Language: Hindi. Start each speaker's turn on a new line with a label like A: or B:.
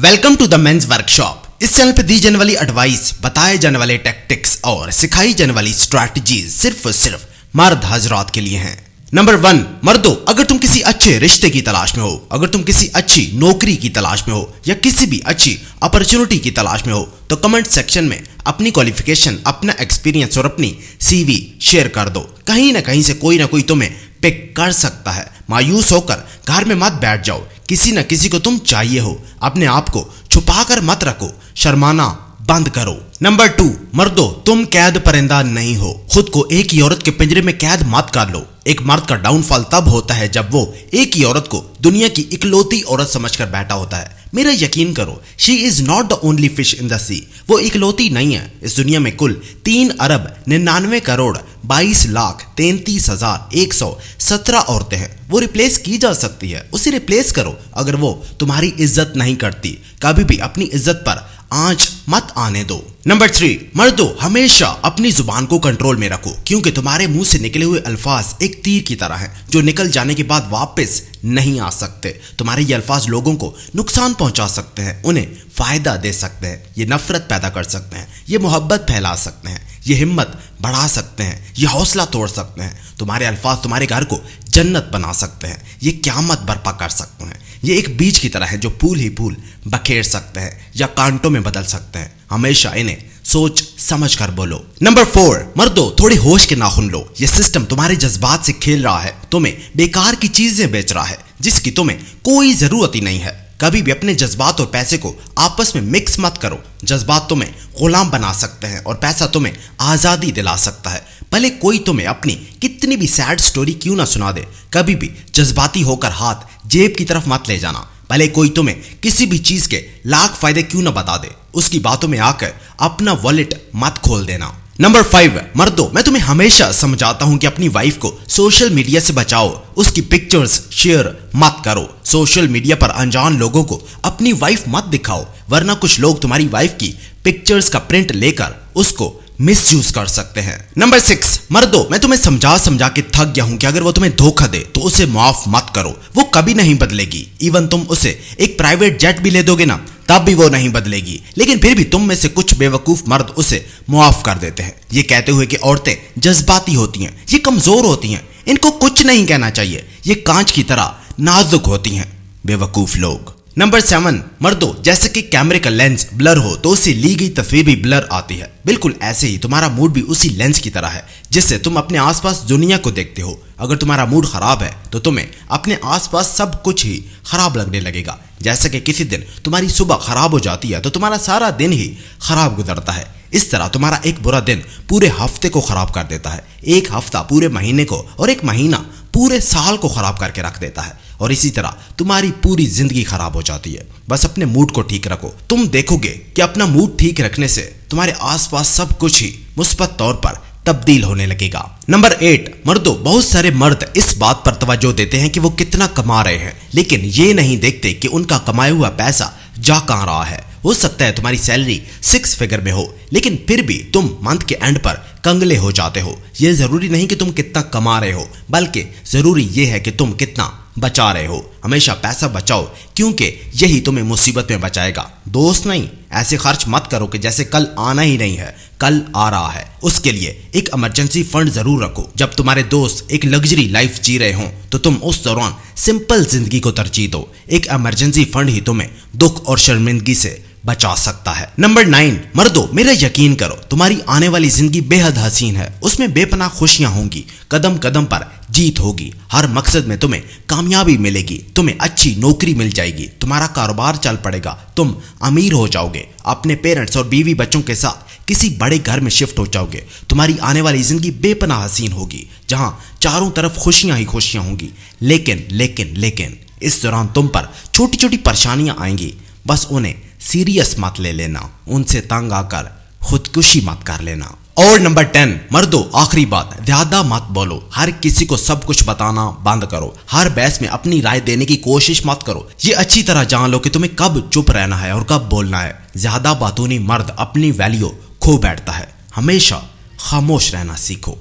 A: Welcome to the men's workshop. इस चैनल पे दी जाने वाली एडवाइस, बताए जाने वाले टैक्टिक्स और सिखाई जाने वाली स्ट्रैटेजीज सिर्फ और सिर्फ मर्द हजरात के लिए हैं। नंबर 1, मर्दों, अगर तुम किसी अच्छे रिश्ते की तलाश में हो, अगर तुम किसी अच्छी नौकरी की तलाश में हो या किसी भी अच्छी अपॉर्चुनिटी की तलाश में हो तो कमेंट सेक्शन में अपनी क्वालिफिकेशन, अपना एक्सपीरियंस और अपनी सीवी शेयर कर दो। कहीं ना कहीं से कोई ना कोई तुम्हें पिक कर सकता है। मायूस होकर घर में मत बैठ जाओ, किसी न किसी को तुम चाहिए हो। अपने आप को छुपा कर मत रखो, शर्माना बंद करो। नंबर 2, मर्दों, तुम कैद परिंदा नहीं हो। खुद को एक ही औरत के पिंजरे में कैद मत कर लो। एक मर्द का डाउनफॉल तब होता है जब वो एक ही औरत को दुनिया की इकलौती औरत समझकर बैठा होता है। मेरा यकीन करो, she is not the only fish in the sea. वो इकलौती नहीं है। इस दुनिया में कुल 3 अरब 99 करोड़ 22 लाख 33,117 औरतें हैं। वो रिप्लेस की जा सकती है, उसे रिप्लेस करो। अगर वो तुम्हारी इज्जत नहीं करती, कभी भी अपनी इज्जत पर आंच मत आने दो। नंबर 3, मर्दों, हमेशा अपनी जुबान को कंट्रोल में रखो, क्योंकि तुम्हारे मुंह से निकले हुए अल्फाज एक तीर की तरह हैं जो निकल जाने के बाद वापस नहीं आ सकते। तुम्हारे ये अल्फाज लोगों को नुकसान पहुंचा सकते हैं, उन्हें फायदा दे सकते हैं, ये नफरत पैदा कर सकते हैं, ये मोहब्बत फैला सकते हैं, ये हिम्मत बढ़ा सकते हैं, ये हौसला तोड़ सकते हैं। तुम्हारे अल्फाज तुम्हारे घर को जन्नत बना सकते हैं, ये क़यामत बर्पा कर सकते हैं। ये एक बीज की तरह है जो फूल ही फूल बखेर सकते हैं या कांटों में बदल सकते हैं। हमेशा इन्हें सोच समझ कर बोलो। नंबर 4, मर्दों, थोड़े होश के नाखुन लो। ये सिस्टम तुम्हारे जज्बात से खेल रहा है, तुम्हें बेकार की चीजें बेच रहा है जिसकी तुम्हें कोई जरूरत ही नहीं है। कभी भी अपने जज्बात और पैसे को आपस में मिक्स मत करो। जज्बात तुम्हें गुलाम बना सकते हैं और पैसा तुम्हें आजादी दिला सकता है। भले कोई तुम्हें अपनी कितनी भी सैड स्टोरी क्यों ना सुना दे, कभी भी जज्बाती होकर हाथ जेब की तरफ मत ले जाना। भले कोई तुम्हें किसी भी चीज के लाख फायदे क्यों ना बता दे, उसकी बातों में आकर अपना वॉलेट मत खोल देना। नंबर 5, मर्दों, मैं तुम्हें हमेशा समझाता हूं कि अपनी वाइफ को सोशल मीडिया से बचाओ। उसकी पिक्चर्स शेयर मत करो। सोशल मीडिया पर अनजान लोगों को अपनी वाइफ मत दिखाओ, वरना कुछ लोग तुम्हारी वाइफ की पिक्चर्स का प्रिंट लेकर उसको मिसयूज कर सकते हैं। नंबर 6, मर्दों, मैं तुम्हें समझा समझा के थक गया हूं कि अगर वो तुम्हें धोखा दे तो उसे माफ मत करो। वो कभी नहीं बदलेगी। इवन तुम उसे एक प्राइवेट जेट भी ले दोगे ना, तब भी वो नहीं बदलेगी। लेकिन फिर भी तुम में से कुछ बेवकूफ मर्द उसे मुआफ कर देते हैं, ये कहते हुए कि औरतें जज्बाती होती हैं, ये कमजोर होती हैं, इनको कुछ नहीं कहना चाहिए, ये कांच की तरह नाजुक होती हैं। बेवकूफ लोग। नंबर 7, मर्दों, जैसे कि कैमरे का लेंस ब्लर हो तो उससे ली गई तस्वीर भी ब्लर आती है, बिल्कुल ऐसे ही तुम्हारा मूड भी उसी लेंस की तरह है जिससे तुम अपने आसपास दुनिया को देखते हो। अगर तुम्हारा मूड खराब है तो तुम्हें अपने आसपास सब कुछ ही खराब लगने लगेगा। जैसे कि किसी दिन तुम्हारी सुबह खराब हो जाती है तो तुम्हारा सारा दिन ही खराब गुजरता है। इस तरह तुम्हारा एक बुरा दिन पूरे हफ्ते को खराब कर देता है, एक हफ्ता पूरे महीने को और एक महीना पूरे साल को खराब करके रख देता है। और इसी तरह तुम्हारी पूरी जिंदगी खराब हो जाती है। बस अपने मूड को ठीक रखो, तुम देखोगे कि अपना मूड ठीक रखने से तुम्हारे आसपास सब कुछ ही मुस्बत तौर पर तब्दील होने लगेगा। नंबर 8, मर्दों, बहुत सारे मर्द इस बात पर तवज्जो देते हैं कि वो कितना कमा रहे हैं, लेकिन ये नहीं देखते कि उनका कमाया हुआ पैसा जा कहां रहा है। हो सकता है तुम्हारी सैलरी 6 फिगर में हो, लेकिन फिर भी तुम मंथ के एंड पर कंगले हो जाते हो। यह जरूरी नहीं कि तुम कितना कमा रहे हो, बल्कि जरूरी यह है कि तुम कितना बचा रहे हो। हमेशा पैसा बचाओ, क्योंकि यही तुम्हें मुसीबत में बचाएगा, दोस्त नहीं। ऐसे खर्च मत करो कि जैसे कल आना ही नहीं है, कल आ रहा है। उसके लिए एक इमरजेंसी फंड जरूर रखो। जब तुम्हारे दोस्त एक लग्जरी लाइफ जी रहे हों तो तुम उस दौरान सिंपल जिंदगी को तरजीह दो। एक इमरजेंसी फंड ही तुम्हें दुख और शर्मिंदगी से बचा सकता है। नंबर 9, मर्दों, मेरा यकीन करो, तुम्हारी आने वाली जिंदगी बेहद हसीन है। उसमें बेपनाह खुशियां होंगी, कदम कदम पर जीत होगी, हर मकसद में तुम्हें कामयाबी मिलेगी, तुम्हें अच्छी नौकरी मिल जाएगी, तुम्हारा कारोबार चल पड़ेगा, तुम अमीर हो जाओगे, अपने पेरेंट्स और बीवी बच्चों के साथ किसी बड़े घर में शिफ्ट हो जाओगे। तुम्हारी आने वाली जिंदगी बेपनाह हसीन होगी, जहां चारों तरफ खुशियां ही खुशियां होंगी। लेकिन लेकिन लेकिन इस दौरान तुम पर छोटी छोटी परेशानियां आएंगी। बस उन्हें सीरियस मत ले लेना, उनसे तंग आकर खुदकुशी मत कर लेना। और नंबर 10, मर्दों, आखिरी बात, ज्यादा मत बोलो। हर किसी को सब कुछ बताना बंद करो। हर बहस में अपनी राय देने की कोशिश मत करो। ये अच्छी तरह जान लो कि तुम्हें कब चुप रहना है और कब बोलना है। ज्यादा बातूनी मर्द अपनी वैल्यू खो बैठता है। हमेशा खामोश रहना सीखो।